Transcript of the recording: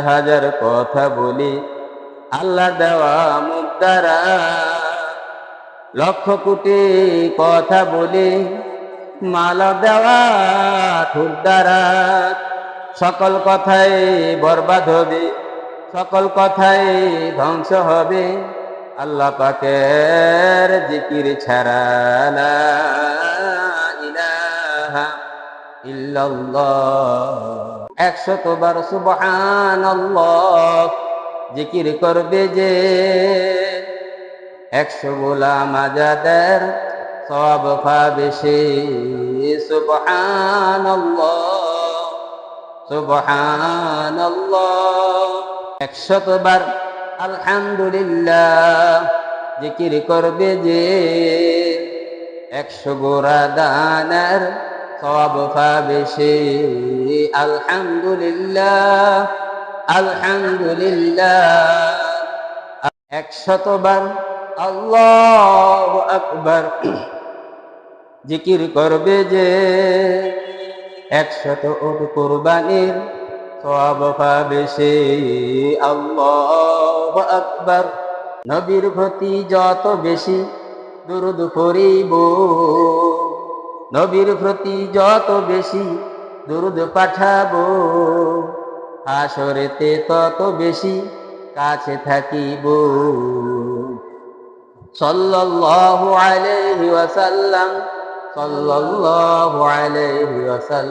হাজার কথা বলি আল্লাহ দেওয়া মুখ দ্বারা, লক্ষ কোটি কথা বলি মালা দেওয়া ঠোঁট দ্বারা। সকল কথাই বরবাদ হবে, সকল কথাই ধ্বংস হবে, আল্লাহ পাকের জিকির ছাড়া। লা ইলাহা ইল্লাল্লাহ। 100 বার সুবহানাল্লাহ জিকির করবে যে, 100 গোলাম আজাদের সওয়াব পাবে সে। সুবহানাল্লাহ সুবহানাল্লাহ। 100 বার আলহামদুলিল্লাহ জিকির করবে যে, 100 গোরা দানের সওয়াব পাবে সে। আলহামদুলিল্লাহ আলহামদুলিল্লাহ। 100 বার আল্লাহু আকবার জিকির করবে যে, 100 উট কুরবানির সওয়াব পাবে সে। আল্লাহু আকবার। নবীর প্রতি যত বেশি দুরূদ পড়িব, নবীর প্রতি যত বেশি দুরূদ পাঠাবো, হাসরেতে তত বেশি কাছে থাকিব। সাল্লাল্লাহু আলাইহি ওয়াসাল্লাম, সাল্লাল্লাহু আলাইহি ওয়াসাল্লাম।